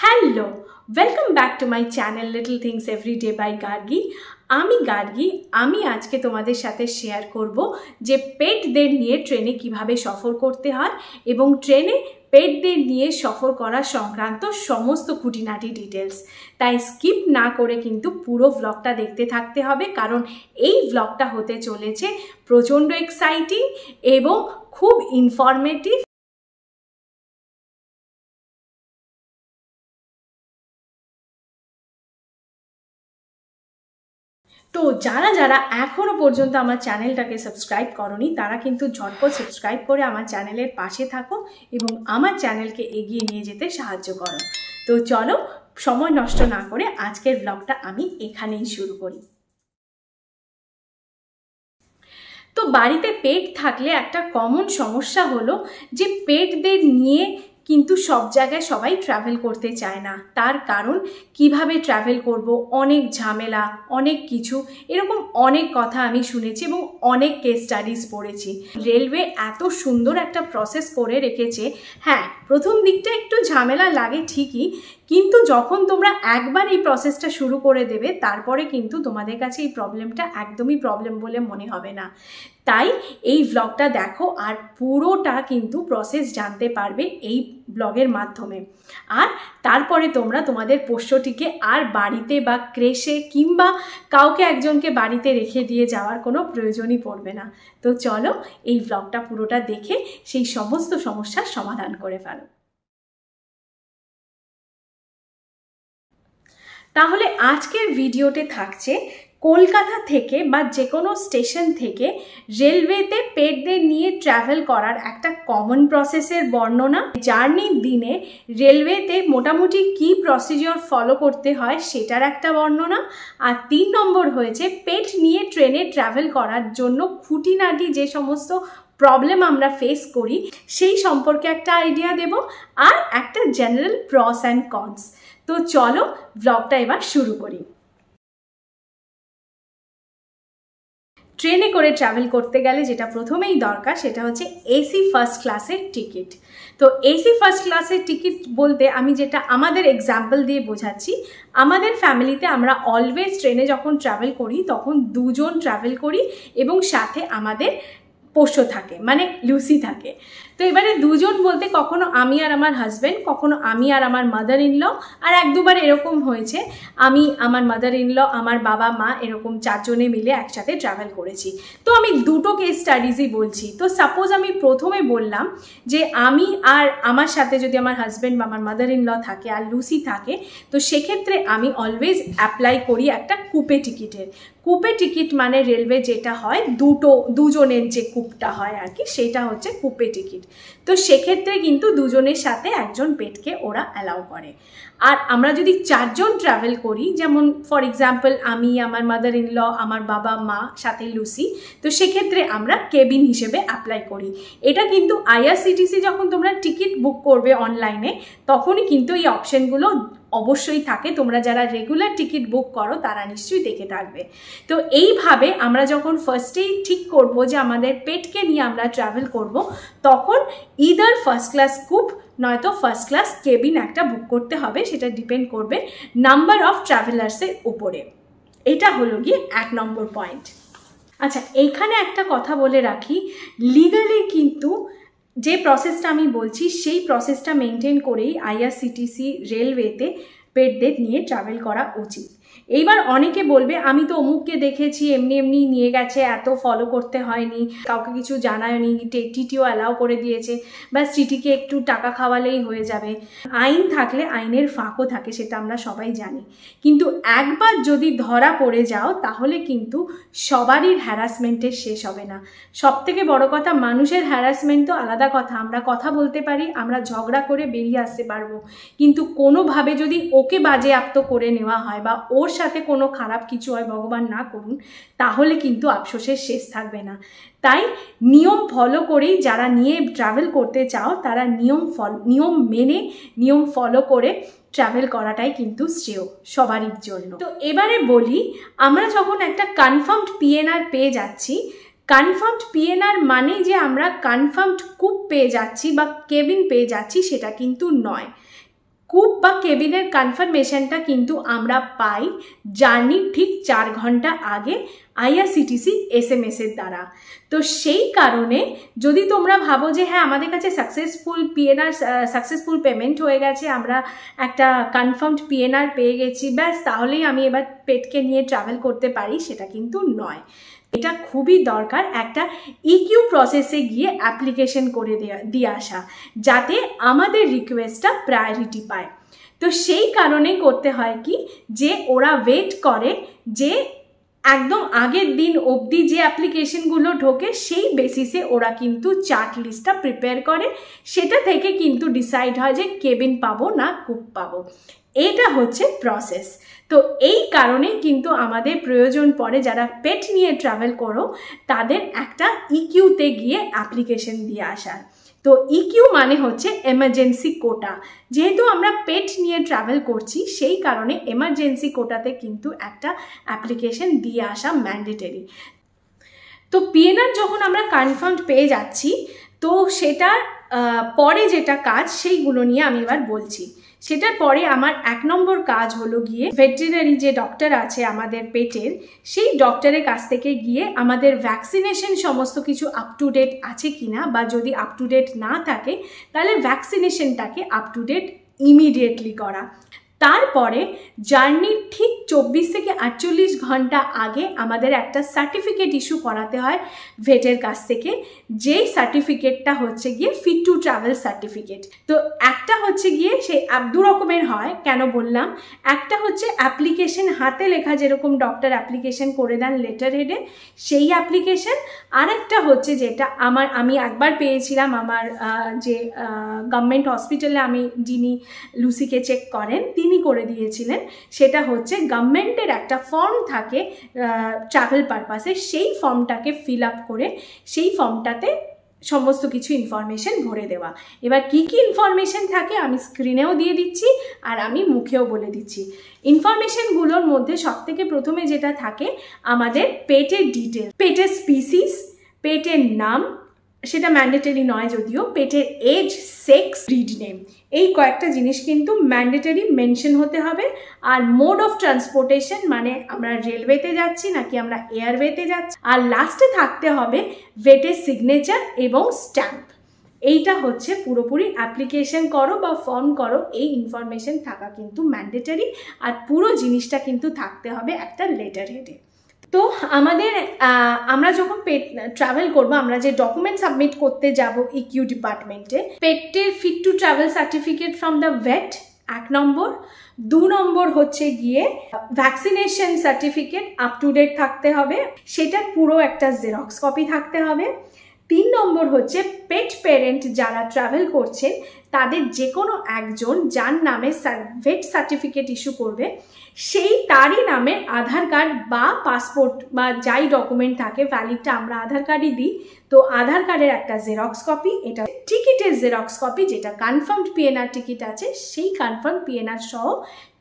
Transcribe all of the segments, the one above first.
Hello, welcome back to my channel little things everyday by Gargi. আমি আজকে তোমাদের সাথে শেয়ার করব যে পেটদের নিয়ে ট্রেনে কিভাবে সফর করতে হয় এবং ট্রেনে পেটদের নিয়ে সফর করা সংক্রান্ত সমস্ত খুঁটিনাটি ডিটেলস। তাই স্কিপ না করে কিন্তু পুরো ভ্লগটা দেখতে থাকতে হবে, কারণ এই ভ্লগটা হতে চলেছে প্রচণ্ড এক্সাইটিং এবং খুব ইনফরমেটিভ। তো যারা এখনও পর্যন্ত আমার চ্যানেলটাকে সাবস্ক্রাইব করনি তারা কিন্তু ঝটপট সাবস্ক্রাইব করে আমার চ্যানেলের পাশে থাকো এবং আমার চ্যানেলকে এগিয়ে নিয়ে যেতে সাহায্য করো। তো চলো, সময় নষ্ট না করে আজকের ব্লগটা আমি এখানেই শুরু করি। তো বাড়িতে পেট থাকলে একটা কমন সমস্যা হলো যে পেটদের নিয়ে কিন্তু সব জায়গায় সবাই ট্রাভেল করতে চায় না। তার কারণ কিভাবে ট্রাভেল করব, অনেক ঝামেলা, অনেক কিছু, এরকম অনেক কথা আমি শুনেছি এবং অনেক কেস স্টাডিজ পড়েছি। রেলওয়ে এত সুন্দর একটা প্রসেস করে রেখেছে। হ্যাঁ, প্রথম দিকটা একটু ঝামেলা লাগে ঠিকই, কিন্তু যখন তোমরা একবার এই প্রসেসটা শুরু করে দেবে তারপরে কিন্তু তোমাদের কাছে এই প্রবলেমটা একদমই প্রবলেম বলে মনে হবে না। তাই এই ব্লগটা দেখো আর পুরোটা কিন্তু প্রসেস জানতে পারবে এই ব্লগের মাধ্যমে। আর তারপরে তোমরা তোমাদের পোষ্যটিকে আর বাড়িতে বা ক্রেশে কিংবা কাউকে একজনকে বাড়িতে রেখে দিয়ে যাওয়ার কোনো প্রয়োজনই পড়বে না। তো চলো এই ব্লগটা পুরোটা দেখে সেই সমস্ত সমস্যার সমাধান করে ফেলো। তাহলে আজকের ভিডিওতে থাকছে কলকাতা থেকে বা যে কোনো স্টেশন থেকে রেলওয়েতে পেটদের নিয়ে ট্রাভেল করার একটা কমন প্রসেসের বর্ণনা, জার্নির দিনে রেলওয়েতে মোটামুটি কি প্রসিজিওর ফলো করতে হয় সেটার একটা বর্ণনা, আর 3 নম্বর হয়েছে পেট নিয়ে ট্রেনে ট্রাভেল করার জন্য খুঁটিনাটি যে সমস্ত প্রবলেম আমরা ফেস করি সেই সম্পর্কে একটা আইডিয়া দেব, আর একটা জেনারেল প্রস অ্যান্ড কনস। তো চলো ব্লগটা এবার শুরু করি। ট্রেনে করে ট্রাভেল করতে গেলে যেটা প্রথমেই দরকার সেটা হচ্ছে এসি ফার্স্ট ক্লাসের টিকিট। তো এসি ফার্স্ট ক্লাসের টিকিট বলতে আমি যেটা আমাদের এক্সাম্পল দিয়ে বোঝাচ্ছি, আমাদের ফ্যামিলিতে আমরা অলওয়েজ ট্রেনে যখন ট্রাভেল করি তখন 2 জন ট্রাভেল করি এবং সাথে আমাদের পোষ্য থাকে, মানে লুসি থাকে। তো এবারে 2 জন বলতে কখনো আমি আর আমার হাজব্যান্ড, কখনো আমি আর আমার মাদার ইন ল, আর 1-2বার এরকম হয়েছে আমি, আমার মাদার ইন ল, আমার বাবা মা, এরকম 4 জনে মিলে একসাথে ট্রাভেল করেছি। তো আমি দুটো কেস স্টাডিজই বলছি। তো সাপোজ আমি প্রথমে বললাম যে আমি আর আমার সাথে যদি আমার হাজব্যান্ড বা আমার মাদার ইন ল থাকে আর লুসি থাকে, তো সেক্ষেত্রে আমি অলওয়েজ অ্যাপ্লাই করি একটা কুপে টিকিটের। কুপে টিকিট মানে রেলওয়ে যেটা হয় 2 জনের যে কুপটা হয় আর কি, সেটা হচ্ছে কুপে টিকিট। তো সেক্ষেত্রে কিন্তু 2 জনের সাথে একজন পেটকে ওরা অ্যালাউ করে। আর আমরা যদি 4 জন ট্রাভেল করি, যেমন ফর এক্সাম্পল আমি, আমার মাদার ইন ল, আমার বাবা মা, সাথে লুসি, তো সেক্ষেত্রে আমরা কেবিন হিসেবে অ্যাপ্লাই করি। এটা কিন্তু আইআরসিটিসি যখন তোমরা টিকিট বুক করবে অনলাইনে তখনই কিন্তু এই অপশনগুলো অবশ্যই থাকে। তোমরা যারা রেগুলার টিকিট বুক করো তারা নিশ্চয়ই দেখে থাকবে। তো এইভাবে আমরা যখন ফার্স্টেই ঠিক করব যে আমাদের পেটকে নিয়ে আমরা ট্রাভেল করব, তখন ইদার ফার্স্ট ক্লাস কুপ নয়তো ফার্স্ট ক্লাস কেবিন একটা বুক করতে হবে। সেটা ডিপেন্ড করবে নাম্বার অফ ট্রাভেলার্সের উপরে। এটা হলো গিয়ে 1 নম্বর পয়েন্ট। আচ্ছা, এইখানে একটা কথা বলে রাখি, লিগালি কিন্তু যে প্রসেসটা আমি বলছি সেই প্রসেসটা মেনটেন করেই আইআরসিটিসি রেলওয়েতে পেটদের নিয়ে ট্রাভেল করা উচিত। এইবার অনেকে বলবে আমি তো অমুককে দেখেছি এমনি এমনি নিয়ে গেছে, এত ফলো করতে হয়নি, কাউকে কিছু জানায়নি, টিটিও অ্যালাউ করে দিয়েছে, ব্যাস টিটিকে একটু টাকা খাওয়ালেই হয়ে যাবে। আইন থাকলে আইনের ফাঁকও থাকে, সেটা আমরা সবাই জানি। কিন্তু একবার যদি ধরা পড়ে যাও তাহলে কিন্তু সবারই হ্যারাসমেন্টের শেষ হবে না। সবথেকে বড় কথা, মানুষের হ্যারাসমেন্ট তো আলাদা কথা, আমরা কথা বলতে পারি, আমরা ঝগড়া করে বেরিয়ে আসতে পারবো, কিন্তু কোনোভাবে যদি ওকে বাজেয়াপ্ত করে নেওয়া হয় বা ওর সাথে কোনো খারাপ কিছু হয়, ভগবান না করুন, তাহলে কিন্তু আফসোসের শেষ থাকবে না। তাই নিয়ম ফলো করেই যারা নিয়ে ট্রাভেল করতে চাও তারা নিয়ম মেনে নিয়ম ফলো করে ট্রাভেল করাটাই কিন্তু শ্রেয় সবারই জন্য। তো এবারে বলি, আমরা যখন একটা কনফার্মড পিএনআর পেয়ে যাচ্ছি, কনফার্মড পিএনআর মানে যে আমরা কনফার্মড কুপ পেয়ে যাচ্ছি বা কেবিন পেয়ে যাচ্ছি সেটা কিন্তু নয়। কূপ বা কেবিনের কনফার্মেশনটা কিন্তু আমরা পাই জার্নির ঠিক 4 ঘন্টা আগে IRCTC SMS এর দ্বারা। তো সেই কারণে যদি তোমরা ভাবো যে হ্যাঁ আমাদের কাছে সাকসেসফুল পেমেন্ট হয়ে গেছে, আমরা একটা কনফার্মড PNR পেয়ে গেছি, ব্যাস তাহলেই আমি এবার পেটকে নিয়ে ট্রাভেল করতে পারি, সেটা কিন্তু নয়। এটা খুবই দরকার একটা EQ প্রসেসে গিয়ে অ্যাপ্লিকেশন করে দিয়ে আসা, যাতে আমাদের রিকোয়েস্টটা প্রায়োরিটি পায়। তো সেই কারণেই করতে হয় কি, যে ওরা ওয়েট করে যে একদম আগের দিন অবধি যে অ্যাপ্লিকেশনগুলো ঢোকে সেই বেসিসে ওরা কিন্তু চার্ট লিস্টটা প্রিপেয়ার করে, সেটা থেকে কিন্তু ডিসাইড হয় যে কেবিন পাবো না কূপ পাবো। এটা হচ্ছে প্রসেস। তো এই কারণেই কিন্তু আমাদের প্রয়োজন পড়ে যারা পেট নিয়ে ট্রাভেল করো তাদের একটা EQতে গিয়ে অ্যাপ্লিকেশন দিয়ে আসার। তো EQ মানে হচ্ছে এমার্জেন্সি কোটা। যেহেতু আমরা পেট নিয়ে ট্রাভেল করছি সেই কারণে এমার্জেন্সি কোটাতে কিন্তু একটা অ্যাপ্লিকেশন দিয়ে আসা ম্যান্ডেটরি। তো PNR যখন আমরা কনফার্মড পেয়ে যাচ্ছি, তো সেটার পরে যেটা কাজ সেইগুলো নিয়ে আমি এবার বলছি। সেটার পরে আমার 1 নম্বর কাজ হলো গিয়ে ভেটেরিনারি যে ডক্টর আছে আমাদের পেটের, সেই ডক্টরের কাছ থেকে গিয়ে আমাদের ভ্যাকসিনেশন সমস্ত কিছু আপ টু ডেট আছে কিনা, বা যদি আপ টু ডেট না থাকে তাহলে ভ্যাকসিনেশনটাকে আপ টু ডেট ইমিডিয়েটলি করা। তারপরে জার্নির ঠিক 24 থেকে 48 ঘন্টা আগে আমাদের একটা সার্টিফিকেট ইস্যু করাতে হয় ভেটের কাছ থেকে, যেই সার্টিফিকেটটা হচ্ছে গিয়ে ফিট টু ট্রাভেল সার্টিফিকেট। তো একটা হচ্ছে গিয়ে সেই 2 রকমের হয়, কেন বললাম, একটা হচ্ছে অ্যাপ্লিকেশন হাতে লেখা, যেরকম ডক্টর অ্যাপ্লিকেশন করে দেন লেটার হেডে সেই অ্যাপ্লিকেশন, আর একটা হচ্ছে যেটা আমি একবার পেয়েছিলাম আমার যে গভর্নমেন্ট হসপিটালে আমি যিনি লুসিকে চেক করেন তিনি করে দিয়েছিলেন। সেটা হচ্ছে গভর্নমেন্টের একটা ফর্ম থাকে ট্রাভেল পারপাসে, সেই ফর্মটাকে ফিল আপ করে সেই ফর্মটাতে সমস্ত কিছু ইনফরমেশন ভরে দেওয়া। এবার কি কি ইনফরমেশন থাকে আমি স্ক্রিনেও দিয়ে দিচ্ছি আর আমি মুখেও বলে দিচ্ছি। ইনফরমেশনগুলোর মধ্যে সবথেকে প্রথমে যেটা থাকে আমাদের পেটের ডিটেল, পেটের স্পিসিস, পেটের নাম, সেটা ম্যান্ডেটরি নয় যদিও, পেটের এজ, সেক্স, ব্রিড নেম, এই কয়েকটা জিনিস কিন্তু ম্যান্ডেটরি মেনশন হতে হবে। আর মোড অফ ট্রান্সপোর্টেশন, মানে আমরা রেলওয়েতে যাচ্ছি নাকি আমরা এয়ারওয়েতে যাচ্ছি। আর লাস্টে থাকতে হবে ভেটের সিগনেচার এবং স্ট্যাম্প। এইটা হচ্ছে পুরোপুরি অ্যাপ্লিকেশন করো বা ফর্ম করো এই ইনফরমেশন থাকা কিন্তু ম্যান্ডেটরি, আর পুরো জিনিসটা কিন্তু থাকতে হবে একটা লেটার হেডে। তো আমরা যখন ট্রাভেল করবো, আমরা যে ডকুমেন্ট সাবমিট করতে যাব EQ ডিপার্টমেন্টে, পেটের fit to travel certificate from the vet 1 number, 2 number হচ্ছে গিয়ে vaccination certificate up to date থাকতে হবে, সেটা পুরো একটা জেরক্স কপি থাকতে হবে। 3 নম্বর হচ্ছে পেট প্যারেন্ট যারা ট্রাভেল করছেন তাদের যে কোনো একজন যার নামে ভেট সার্টিফিকেট ইস্যু করবে, তারই নামে আধার কার্ড বা পাসপোর্ট বা যাই ডকুমেন্ট থাকে ভ্যালিডটা আমরা আধার কার্ডই দিই, তো আধার কার্ডের একটা জেরক্স কপি, এটা টিকিটের জেরক্স কপি, যেটা কনফার্মড PNR টিকিট আছে সেই কনফার্ম PNR সহ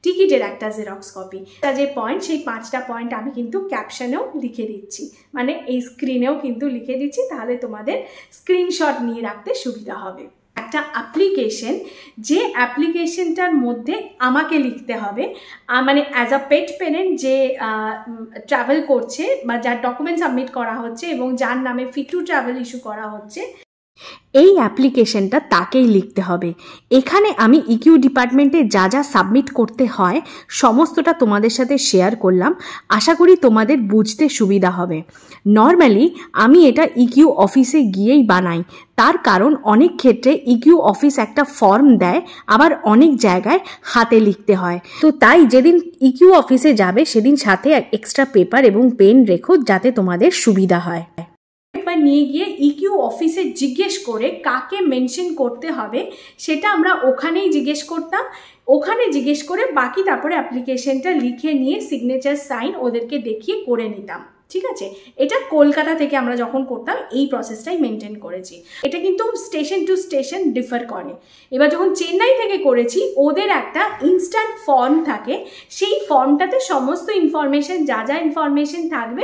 টিকিটের একটা জেরক্স কপি। যে পয়েন্ট, সেই 5টা পয়েন্ট আমি কিন্তু ক্যাপশনেও লিখে দিচ্ছি, মানে এই স্ক্রিনেও কিন্তু লিখে দিচ্ছি, তাহলে তোমাদের স্ক্রিনশট নিয়ে রাখতে সুবিধা হবে। একটা অ্যাপ্লিকেশন, যে অ্যাপ্লিকেশনটার মধ্যে আমাকে লিখতে হবে, মানে অ্যাজ আ পেট প্যারেন্ট যে ট্রাভেল করছে বা যার ডকুমেন্ট সাবমিট করা হচ্ছে এবং যার নামে ফিট টু ট্রাভেল ইস্যু করা হচ্ছে, এই অ্যাপ্লিকেশনটা তাকেই লিখতে হবে। এখানে আমি EQ ডিপার্টমেন্টে যা যা সাবমিট করতে হয় সমস্তটা তোমাদের সাথে শেয়ার করলাম, আশা করি তোমাদের বুঝতে সুবিধা হবে। নর্মালি আমি এটা EQ অফিসে গিয়েই বানাই, তার কারণ অনেক ক্ষেত্রে EQ অফিস একটা ফর্ম দেয়, আবার অনেক জায়গায় হাতে লিখতে হয়। তো তাই যেদিন EQ অফিসে যাবে সেদিন সাথে এক্সট্রা পেপার এবং পেন রেখো, যাতে তোমাদের সুবিধা হয়। নিয়ে গিয়ে EQ অফিসে জিজ্ঞেস করে কাকে মেনশন করতে হবে সেটা আমরা ওখানেই জিজ্ঞেস করতাম, ওখানে জিজ্ঞেস করে বাকি তারপরে অ্যাপ্লিকেশনটা লিখে নিয়ে সিগনেচার সাইন ওদেরকে দেখিয়ে করে নিতাম। ঠিক আছে, এটা কলকাতা থেকে আমরা যখন করতাম এই প্রসেসটাই মেনটেন করেছি। এটা কিন্তু স্টেশন টু স্টেশন ডিফার করে। এবার যখন চেন্নাই থেকে করেছি, ওদের একটা ইনস্ট্যান্ট ফর্ম থাকে, সেই ফর্মটাতে সমস্ত ইনফরমেশন, যা যা ইনফরমেশন থাকবে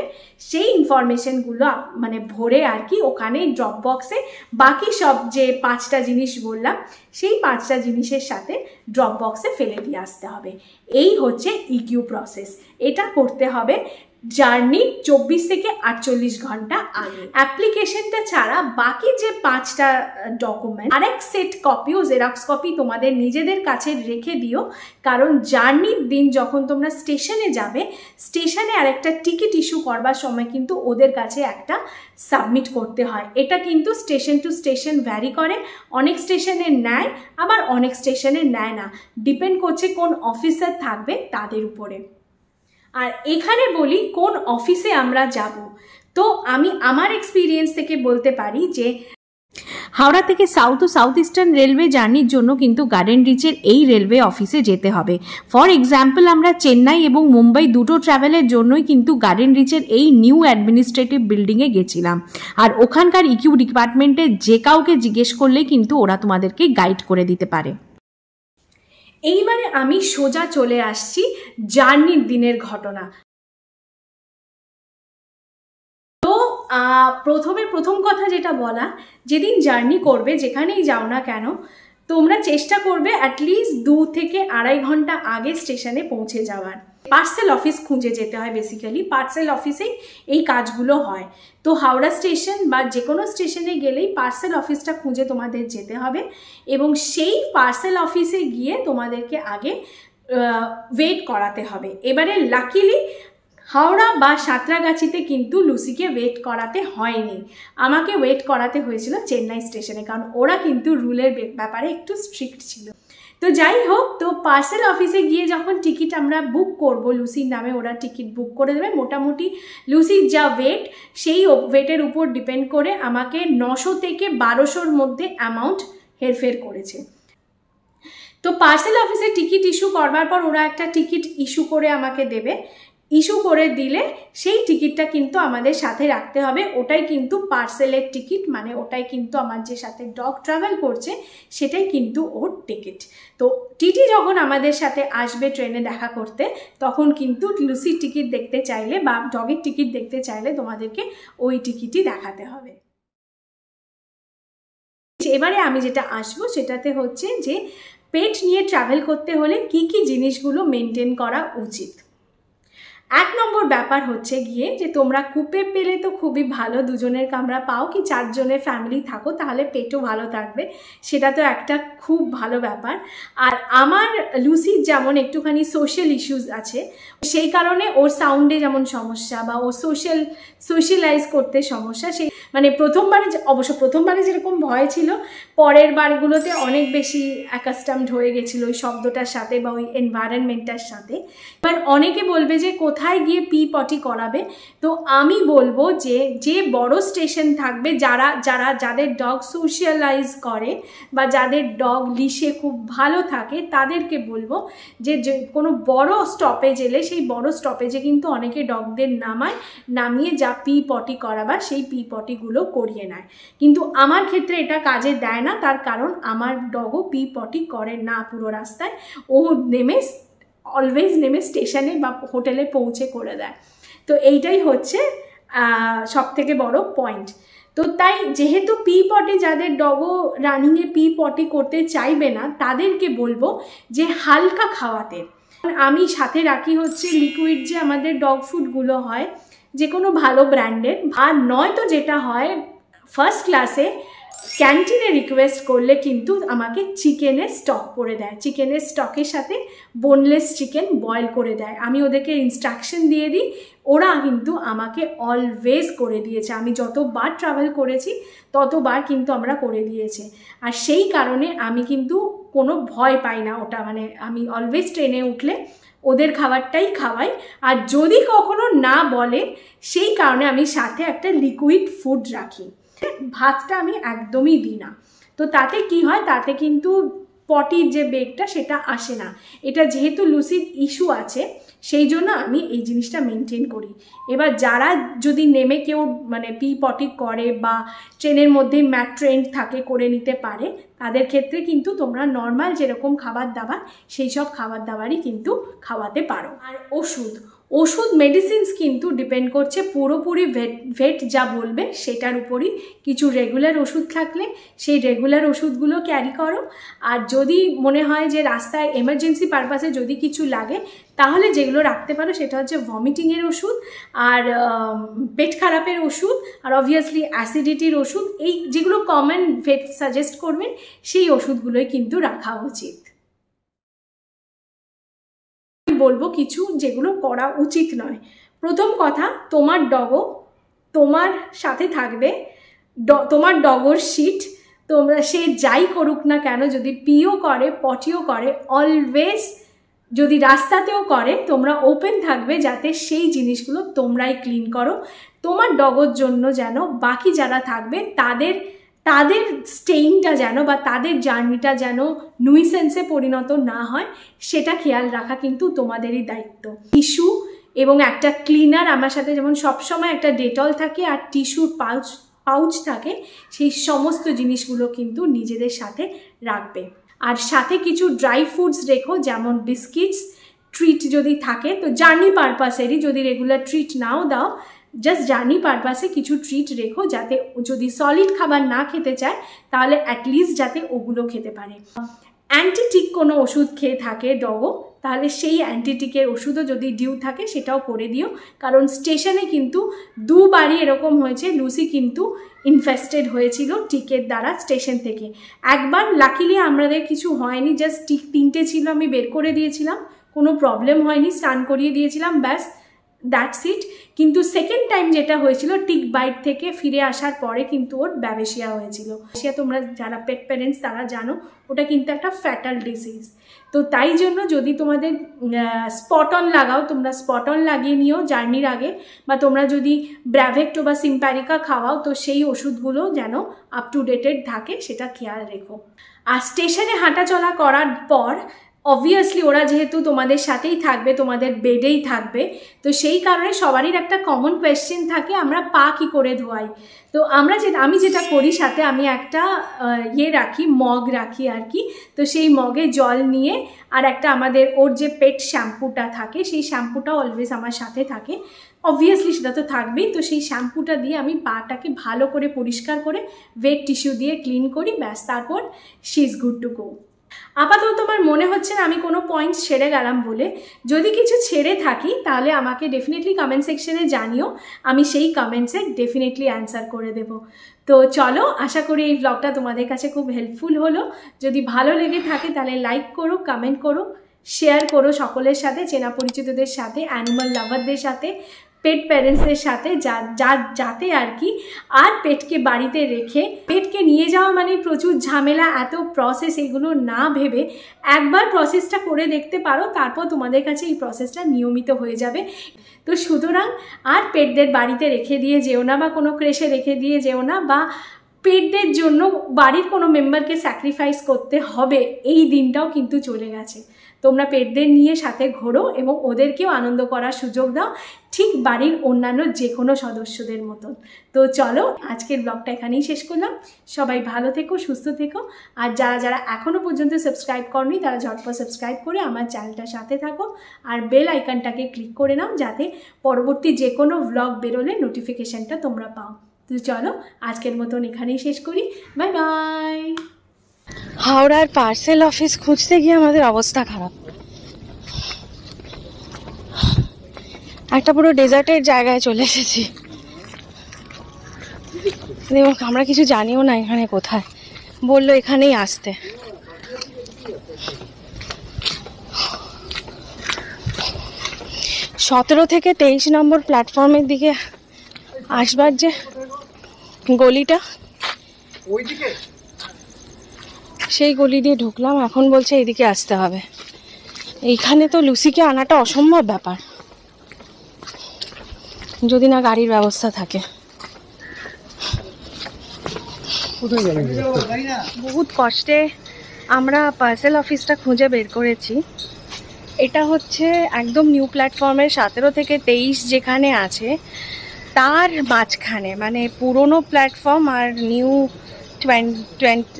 সেই ইনফরমেশনগুলো মানে ভরে আর কি ওখানে ড্রপ বক্সে বাকি সব যে 5টা জিনিস বললাম সেই 5টা জিনিসের সাথে ড্রপ বক্সে ফেলে দিয়ে আসতে হবে। এই হচ্ছে ইকিউ প্রসেস। এটা করতে হবে জার্নি 24 থেকে 48 ঘন্টা আগে। অ্যাপ্লিকেশনটা ছাড়া বাকি যে 5টা ডকুমেন্ট আরেক সেট কপি ও জেরক্স কপি তোমাদের নিজেদের কাছে রেখে দিও, কারণ জার্নির দিন যখন তোমরা স্টেশনে যাবে, স্টেশনে আরেকটা টিকিট ইস্যু করবার সময় কিন্তু ওদের কাছে একটা সাবমিট করতে হয়। এটা কিন্তু স্টেশন টু স্টেশন ভ্যারি করে, অনেক স্টেশনে নেয় আবার অনেক স্টেশনে নেয় না, ডিপেন্ড করছে কোন অফিসার থাকবে তাদের উপরে। আর এখানে বলি কোন অফিসে আমরা যাব। তো আমি আমার এক্সপিরিয়েন্স থেকে বলতে পারি যে হাওড়া থেকে সাউথ ও সাউথ ইস্টার্ন রেলওয়ে জার্নির জন্য কিন্তু গার্ডেন রিচের এই রেলওয়ে অফিসে যেতে হবে। ফর এক্সাম্পল, আমরা চেন্নাই এবং মুম্বাই দুটো ট্রাভেলের জন্যই কিন্তু গার্ডেন রিচের এই নিউ অ্যাডমিনিস্ট্রেটিভ বিল্ডিংয়ে গেছিলাম। আর ওখানকার ইকিউ ডিপার্টমেন্টে যে কাউকে জিজ্ঞেস করলেই কিন্তু ওরা তোমাদেরকে গাইড করে দিতে পারে। এইবারে আমি সোজা চলে আসছি জার্নির দিনের ঘটনা। তো প্রথম কথা যেটা বলা, যেদিন জার্নি করবে যেখানেই যাও না কেন, তোমরা চেষ্টা করবে অ্যাটলিস্ট 2 থেকে 2.5 ঘন্টা আগে স্টেশনে পৌঁছে যাওয়ার। পার্সেল অফিস খুঁজে যেতে হয়, বেসিক্যালি পার্সেল অফিসেই এই কাজগুলো হয়। তো হাওড়া স্টেশন বা যে কোনো স্টেশনে গেলেই পার্সেল অফিসটা খুঁজে তোমাদের যেতে হবে এবং সেই পার্সেল অফিসে গিয়ে তোমাদেরকে আগে ওয়েট করাতে হবে। এবারে লাকিলি হাওড়া বা সাঁতরাগাছিতে কিন্তু লুসিকে ওয়েট করাতে হয়নি, আমাকে ওয়েট করাতে হয়েছিল চেন্নাই স্টেশনে, কারণ ওরা কিন্তু রুলের ব্যাপারে একটু স্ট্রিক্ট ছিল। তো যাই হোক, তো পার্সেল অফিসে গিয়ে যখন টিকিট আমরা বুক করব, লুসির নামে ওরা টিকিট বুক করে দেবে। মোটামুটি লুসির যা ওয়েট, সেই ওয়েটের উপর ডিপেন্ড করে আমাকে 900 থেকে 1200-র মধ্যে অ্যামাউন্ট হেরফের করেছে। তো পার্সেল অফিসে টিকিট ইস্যু করবার পর ওরা একটা টিকিট ইস্যু করে আমাকে দেবে। ইস্যু করে দিলে সেই টিকিটটা কিন্তু আমাদের সাথে রাখতে হবে। ওটাই কিন্তু পার্সেলের টিকিট, মানে ওটাই কিন্তু আমার যে সাথে ডগ ট্রাভেল করছে সেটাই কিন্তু ওর টিকিট। তো টিটি যখন আমাদের সাথে আসবে ট্রেনে দেখা করতে, তখন কিন্তু লুসির টিকিট দেখতে চাইলে বা ডগের টিকিট দেখতে চাইলে তোমাদেরকে ওই টিকিটই দেখাতে হবে। এবারে আমি যেটা আসবো সেটাতে হচ্ছে যে পেট নিয়ে ট্রাভেল করতে হলে কি কি জিনিসগুলো মেনটেন করা উচিত। 1 নম্বর ব্যাপার হচ্ছে গিয়ে যে তোমরা কুপে পেলে তো খুবই ভালো, 2জনের কামরা পাও কি 4 জনের ফ্যামিলি থাকো, তাহলে পেটও ভালো থাকবে, সেটা তো একটা খুব ভালো ব্যাপার। আর আমার লুসির যেমন একটুখানি সোশ্যাল ইস্যুস আছে, সেই কারণে ওর সাউন্ডে যেমন সমস্যা বা ও সোশ্যালাইজ করতে সমস্যা, সেই মানে প্রথমবারে যেরকম ভয় ছিল, পরের বারগুলোতে অনেক বেশি অ্যাকাস্টামড হয়ে গেছিলো ওই শব্দটার সাথে বা ওই এনভায়রনমেন্টটার সাথে। এবার অনেকে বলবে যে কোথায় গিয়ে পি পটি করাবে, তো আমি বলবো যে বড় স্টেশন থাকবে, যাদের ডগ সোশ্যালাইজ করে বা যাদের ডগ লিশে খুব ভালো থাকে, তাদেরকে বলবো যে কোনো বড় স্টপেজ এলে সেই বড় স্টপেজে কিন্তু অনেকে ডগদের নামিয়ে যা পি পটি করাবার সেই পি পটিগুলো করিয়ে নেয়। কিন্তু আমার ক্ষেত্রে এটা কাজে দেয় না, তার কারণ আমার ডগও পি পটি করে না পুরো রাস্তায়, ও অলওয়েজ নেমে স্টেশনে বা হোটেলে পৌঁছে করে দেয়। তো এইটাই হচ্ছে সব থেকে বড় পয়েন্ট। তো তাই যেহেতু পি পটি যাদের ডগও রানিংয়ে পি পটি করতে চাইবে না, তাদেরকে বলবো যে হালকা খাওয়াতে। আমি সাথে রাখি হচ্ছে লিকুইড যে আমাদের ডগ ফুডগুলো হয় যে কোনো ভালো ব্র্যান্ডের, আর নয়তো যেটা হয় ফার্স্ট ক্লাসে ক্যান্টিনে রিকোয়েস্ট করলে কিন্তু আমাকে চিকেনের স্টক করে দেয়, চিকেনের স্টকের সাথে বোনলেস চিকেন বয়েল করে দেয়। আমি ওদেরকে ইনস্ট্রাকশন দিয়ে দিই, ওরা কিন্তু আমাকে অলওয়েজ করে দিয়েছে। আমি যতবার ট্রাভেল করেছি ততবার কিন্তু আমরা করে দিয়েছে, আর সেই কারণে আমি কিন্তু কোনো ভয় পাই না ওটা, মানে আমি অলওয়েজ ট্রেনে উঠলে ওদের খাবারটাই খাওয়াই। আর যদি কখনো না বলে, সেই কারণে আমি সাথে একটা লিকুইড ফুড রাখি, ভাতটা আমি একদমই দিই না। তো তাতে কি হয়, তাতে কিন্তু পটির যে বেগটা সেটা আসে না। এটা যেহেতু লুসির ইস্যু আছে সেই জন্য আমি এই জিনিসটা মেনটেন করি। এবার যারা যদি নেমে কেউ মানে পটি করে বা ট্রেনের মধ্যে ম্যাট ট্রেন্ড থাকে করে নিতে পারে, তাদের ক্ষেত্রে কিন্তু তোমরা নর্মাল যেরকম খাবার দাবার সেই সব খাবার দাবারই কিন্তু খাওয়াতে পারো। আর ওষুধ মেডিসিনস কিন্তু ডিপেন্ড করছে পুরোপুরি ভেট যা বলবে সেটার উপরই। কিছু রেগুলার ওষুধ থাকলে সেই রেগুলার ওষুধগুলো ক্যারি করো, আর যদি মনে হয় যে রাস্তায় এমার্জেন্সি পারপাসে যদি কিছু লাগে তাহলে যেগুলো রাখতে পারো সেটা হচ্ছে ভমিটিংয়ের ওষুধ আর পেট খারাপের ওষুধ আর অবভিয়াসলি অ্যাসিডিটির ওষুধ। এই যেগুলো কমন ভেট সাজেস্ট করবেন সেই ওষুধগুলোই কিন্তু রাখা উচিত। বলবো কিছু যেগুলো করা উচিত নয়। প্রথম কথা, তোমার ডগো তোমার সাথে থাকবে, তোমার ডগর সিট তোমরা সে যাই করুক না কেন, যদি পিও করে পটিও করে, অলওয়েজ যদি রাস্তাতেও করে তোমরা ওপেন থাকবে যাতে সেই জিনিসগুলো তোমরাই ক্লিন করো। তোমার ডগর জন্য যেন বাকি যারা থাকবে তাদের স্টেইনটা যেন বা তাদের জার্নিটা যেন নুইসেন্সে পরিণত না হয় সেটা খেয়াল রাখা কিন্তু তোমাদেরই দায়িত্ব। টিস্যু এবং একটা ক্লিনার আমার সাথে যেমন সবসময় একটা ডেটল থাকে আর টিস্যুর পাউচ থাকে, সেই সমস্ত জিনিসগুলো কিন্তু নিজেদের সাথে রাখবে। আর সাথে কিছু ড্রাই ফ্রুটস রেখো, যেমন বিস্কিটস, ট্রিট যদি থাকে তো জার্নি পারপাসেরই, যদি রেগুলার ট্রিট নাও দাও জাস্ট জার্নি পারপাসে কিছু ট্রিট রেখো, যাতে যদি সলিড খাবার না খেতে চায় তাহলে অ্যাটলিস্ট যাতে ওগুলো খেতে পারে। অ্যান্টিটিক কোনো ওষুধ খেয়ে থাকে ডগো, তাহলে সেই অ্যান্টিটিকের ওষুধও যদি ডিউ থাকে সেটাও করে দিও, কারণ স্টেশনে কিন্তু দুবারই এরকম হয়েছে লুসি কিন্তু ইনফেস্টেড হয়েছিল টিকের দ্বারা স্টেশন থেকে। একবার লাকিলি আমাদের কিছু হয়নি, জাস্ট টিক 3টে ছিল, আমি বের করে দিয়েছিলাম, কোনো প্রবলেম হয়নি, স্নান করিয়ে দিয়েছিলাম, ব্যাস দ্যাটস ইট। কিন্তু সেকেন্ড টাইম যেটা হয়েছিল টিক বাইট থেকে ফিরে আসার পরে কিন্তু ওর ব্যাবেশিয়া হয়েছিল। তোমরা যারা পেট প্যারেন্টস তারা জানো ওটা কিন্তু একটা ফ্যাটাল ডিজিজ। তো তাই জন্য যদি তোমাদের স্পট অন লাগাও, তোমরা স্পট অন লাগিয়ে নিও জার্নির আগে, বা তোমরা যদি ব্র্যাভেক্টো বা সিম্প্যারিকা খাওয়াও তো সেই ওষুধগুলো যেন আপ টু ডেটেড থাকে সেটা খেয়াল রেখো। আর স্টেশনে হাঁটা চলা করার পর অবভিয়াসলি ওরা যেহেতু তোমাদের সাথেই থাকবে, তোমাদের বেডেই থাকবে, তো সেই কারণে সবারই একটা কমন কোয়েশ্চেন থাকে আমরা পা কী করে ধোয়াই। তো আমি যেটা করি সাথে আমি একটা রাখি, মগ রাখি আর কি। তো সেই মগে জল নিয়ে আর একটা আমাদের ওর যে পেট শ্যাম্পুটা থাকে সেই শ্যাম্পুটাও অলওয়েজ আমার সাথে থাকে, অবভিয়াসলি সেটা তো থাকবেই। তো সেই শ্যাম্পুটা দিয়ে আমি পাটাকে ভালো করে পরিষ্কার করে ওয়েট টিস্যু দিয়ে ক্লিন করি, ব্যাস তারপর she is good to go. আপাতত তোমার মনে হচ্ছে না আমি কোনো পয়েন্টস ছেড়ে গেলাম বলে। যদি কিছু ছেড়ে থাকি তাহলে আমাকে ডেফিনেটলি কমেন্ট সেকশনে জানিও, আমি সেই কমেন্টসে ডেফিনেটলি অ্যান্সার করে দেব। তো চলো, আশা করি এই ব্লগটা তোমাদের কাছে খুব হেল্পফুল হলো। যদি ভালো লেগে থাকে তাহলে লাইক করো, কমেন্ট করো, শেয়ার করো সকলের সাথে, চেনা পরিচিতদের সাথে, অ্যানিমাল লাভারদের সাথে, পেট প্যারেন্টসদের সাথে, যাতে আর কি আর পেটকে বাড়িতে রেখে পেটকে নিয়ে যাওয়া মানে প্রচুর ঝামেলা, এত প্রসেস, এগুলো না ভেবে একবার প্রসেসটা করে দেখতে পারো, তারপর তোমাদের কাছে এই প্রসেসটা নিয়মিত হয়ে যাবে। তো সুতরাং আর পেটদের বাড়িতে রেখে দিয়ে যেও না, বা কোনো ক্রেশে রেখে দিয়ে যেও না, বা পেটদের জন্য বাড়ির কোনো মেম্বারকে স্যাক্রিফাইস করতে হবে এই দিনটাও কিন্তু চলে গেছে। তোমরা পেটদের নিয়ে সাথে ঘোরো এবং ওদেরকেও আনন্দ করার সুযোগ দাও, ঠিক বাড়ির অন্যান্য যে কোনো সদস্যদের মতন। তো চলো, আজকের ব্লগটা এখানেই শেষ করলাম। সবাই ভালো থেকো, সুস্থ থেকো, আর যারা এখনও পর্যন্ত সাবস্ক্রাইব করনি তারা ঝটপট সাবস্ক্রাইব করে আমার চ্যানেলটার সাথে থাকো, আর বেল আইকনটাকে ক্লিক করে নাও যাতে পরবর্তী যে কোনো ব্লগ বেরোলে নোটিফিকেশানটা তোমরা পাও। তো চলো, আজকের মতন এখানেই শেষ করি, বাই বাই। হাওড়ার পার্সেল অফিস খুঁজতে গিয়ে আমাদের অবস্থা খারাপ। একটা পুরো ডেজার্টের জায়গায় চলে এসেছি এবং আমরা কিছু জানিও না এখানে কোথায়, বললো এখানেই আসতে। 17 থেকে 23 নম্বর প্ল্যাটফর্মের দিকে আসবার যে গলিটা, সেই গলি দিয়ে ঢুকলাম, এখন বলছে এইদিকে আসতে হবে। এইখানে তো লুসিকে আনাটা অসম্ভব ব্যাপার যদি না গাড়ির ব্যবস্থা থাকে। বহুত কষ্টে আমরা পার্সেল অফিসটা খুঁজে বের করেছি। এটা হচ্ছে একদম নিউ প্ল্যাটফর্মের 17 থেকে 23 যেখানে আছে তার মাঝখানে, মানে পুরনো প্ল্যাটফর্ম আর নিউ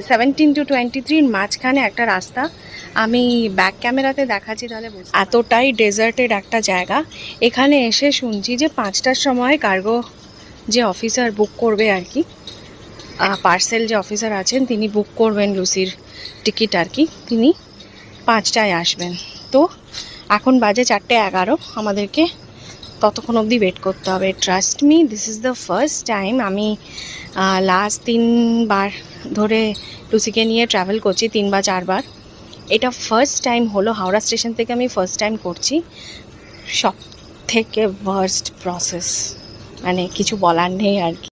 17 to 23 মাঝখানে একটা রাস্তা। আমি ব্যাক ক্যামেরাতে দেখাচ্ছি তাহলে এতটাই ডেজার্টেড একটা জায়গা। এখানে এসে শুনছি যে 5টার সময় কার্গো যে অফিসার বুক করবে আর কি, পার্সেল যে অফিসার আছেন তিনি বুক করবেন লুসির টিকিট আর কি, তিনি 5টায় আসবেন। তো এখন বাজে 4:11, আমাদেরকে ততক্ষণ অবধি ওয়েট করতে হবে। Trust me, this is the first time. আমি লাস্ট 3বার ধরে লুসিকে নিয়ে ট্রাভেল করছি, 3 বা 4 বার। এটা ফার্স্ট টাইম হলো, হাওড়া স্টেশন থেকে আমি ফার্স্ট টাইম করছি। সব থেকে ওয়ার্স্ট প্রসেস, মানে কিছু বলার নেই আর কি।